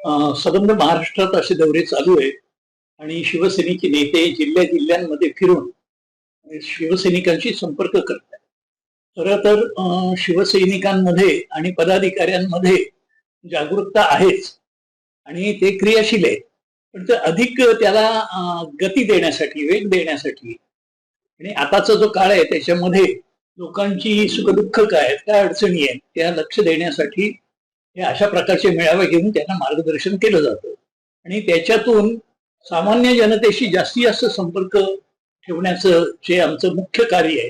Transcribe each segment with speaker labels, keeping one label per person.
Speaker 1: संबंध महाराष्ट्रात असे दौरे चालू आहेत आणि शिवसेनेचे नेते जिल्ह्यामध्ये फिरून शिवसैनिकांशी संपर्क करतात. खरं तर शिवसैनिकांमध्ये आणि पदाधिकाऱ्यांमध्ये जागरूकता आहेच आणि ते क्रियाशील आहेत, पण ते अधिक त्याला गती देण्यासाठी, वेग देण्यासाठी आणि आताचा जो काळ आहे त्याच्यामध्ये लोकांची सुखदुःख काय, काय अडचणी आहेत त्या लक्ष देण्यासाठी हे अशा प्रकारचे मेळावे घेऊन त्यांना मार्गदर्शन केलं जातं आणि त्याच्यातून सामान्य जनतेशी जास्तीत जास्त संपर्क ठेवण्याचं जे आमचं मुख्य कार्य आहे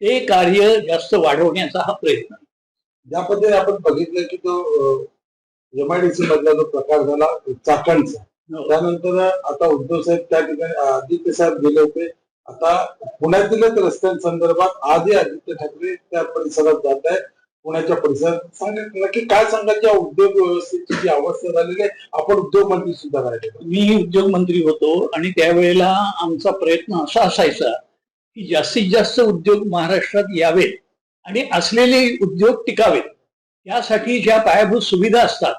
Speaker 1: ते कार्य जास्त वाढवण्याचा हा प्रयत्न.
Speaker 2: ज्या पद्धतीने आपण बघितलं की तो एमआयडीसी मधला जो प्रकार झाला चाकणचा, त्यानंतर आता उद्धव साहेब त्या ठिकाणी आदित्य साहेब गेले होते. आता पुण्यातीलच रस्त्यांसंदर्भात आजही आदित्य ठाकरे त्या परिसरात जात आहे. पुण्याच्या परिसरात नक्की काय सांगाल या उद्योग व्यवस्थेची जी अवस्था झालेली आहे? आपण उद्योग मंत्री सुद्धा राहिले.
Speaker 1: मी उद्योग मंत्री होतो आणि त्यावेळेला आमचा प्रयत्न असा असायचा की जास्तीत जास्त उद्योग महाराष्ट्रात यावेत आणि असलेले उद्योग टिकावेत. यासाठी ज्या पायाभूत सुविधा असतात,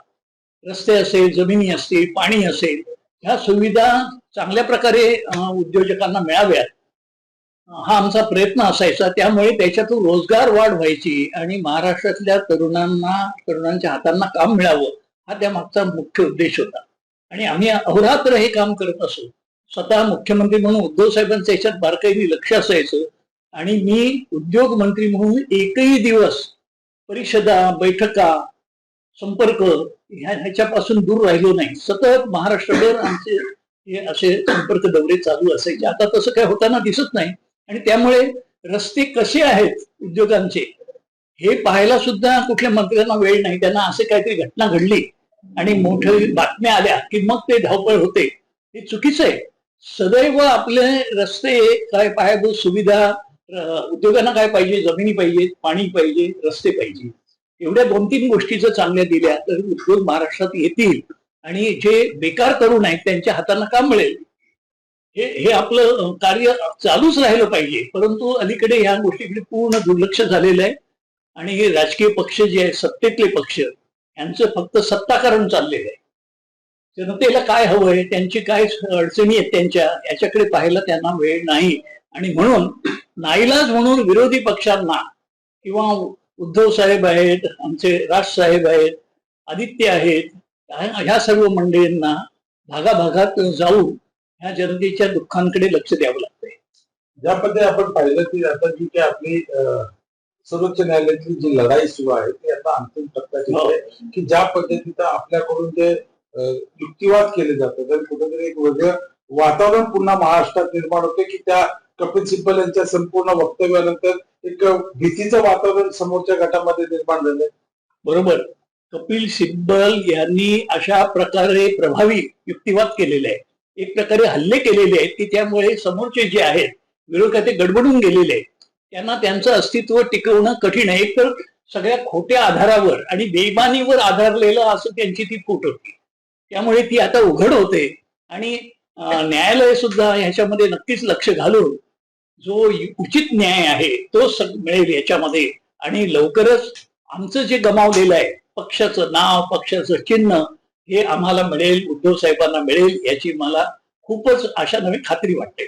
Speaker 1: रस्ते असेल, जमिनी असतील, पाणी असेल, ह्या सुविधा चांगल्या प्रकारे उद्योजकांना मिळाव्यात हा आमचा प्रयत्न असायचा. त्यामुळे त्याच्यातून रोजगार वाढ व्हायची आणि महाराष्ट्रातल्या तरुणांच्या हातांना काम मिळावं हा त्या मागचा मुख्य उद्देश होता आणि आम्ही अहोरात्र हे काम करत असो. स्वतः मुख्यमंत्री म्हणून उद्धव साहेबांचं याच्यात बारकाईने लक्ष असायचं आणि मी उद्योग मंत्री म्हणून एकही दिवस परिषदा, बैठका, संपर्क ह्याच्यापासून दूर राहिलो नाही. सतत महाराष्ट्रभर आमचे हे असे संपर्क दौरे चालू असायचे. आता तसं काय होताना दिसत नाही आणि त्यामुळे रस्ते कसे आहेत उद्योगांचे हे पाहायला सुद्धा कुठल्या मंत्र्यांना वेळ नाही. त्यांना असे काहीतरी घटना घडली आणि मोठ्या बातम्या आल्या की मग ते धावपळ होते. हे चुकीचं आहे. सदैव आपले रस्ते काय, पायाभूत सुविधा, उद्योगांना काय पाहिजे, जमिनी पाहिजे, पाणी पाहिजे, रस्ते पाहिजे, एवढ्या 2-3 गोष्टी जर चांगल्या दिल्या तर उद्योग महाराष्ट्रात येतील आणि जे बेकार तरुण आहेत त्यांच्या हातांना काम मिळेल. हे आपलं कार्य चालूच राहिलं पाहिजे. परंतु अलीकडे ह्या गोष्टीकडे पूर्ण दुर्लक्ष झालेलं आहे आणि हे राजकीय पक्ष जे आहेत, सत्तेतले पक्ष, यांचं फक्त सत्ताकरण चाललेलं आहे. जनतेला काय हवंय, त्यांची काय अडचणी आहेत त्यांच्या, याच्याकडे पाहायला त्यांना वेळ नाही आणि म्हणून नाईलाज म्हणून विरोधी पक्षांना किंवा उद्धव साहेब आहेत, आमचे राज साहेब आहेत, आदित्य आहेत, ह्या सर्व मंडळींना भागाभागात जाऊन ह्या जनतेच्या दुःखांकडे लक्ष द्यावं लागतंय.
Speaker 2: ज्या पद्धतीने आपण पाहिलं की आता जी काही आपली सर्वोच्च न्यायालयातली जी लढाई सुरू आहे ती आता अंतिम टप्प्यात आहे की ज्या पद्धतीनं आपल्याकडून जे युक्तिवाद केले जातात तर कुठेतरी एक वेगळं वातावरण पुन्हा महाराष्ट्रात निर्माण होते की त्या कपिल सिब्बल यांच्या संपूर्ण वक्तव्यानंतर एक भीतीचं वातावरण समोरच्या गटामध्ये निर्माण झालंय.
Speaker 1: बरोबर. कपिल सिब्बल यांनी अशा प्रकारे प्रभावी युक्तिवाद केलेले आहे, एक प्रकारे हल्ले केलेले आहेत की त्यामुळे समोरचे जे आहेत विरोधक ते गडबडून गेलेले आहेत. त्यांना त्यांचं अस्तित्व टिकवणं कठीण आहे. एक तर सगळ्या खोट्या आधारावर आणि बेईमानीवर आधारलेलं असं त्यांची ती फूट होती. त्यामुळे ती आता उघड होते आणि न्यायालय सुद्धा ह्याच्यामध्ये नक्कीच लक्ष घालून जो उचित न्याय आहे तो मिळेल याच्यामध्ये आणि लवकरच आमचं जे गमावलेलं आहे पक्षाचं नाव, पक्षाचं चिन्ह हे आम्हाला मिळेल, उद्धव साहेबांना मिळेल याची मला खूपच आशा नवी खात्री वाटते.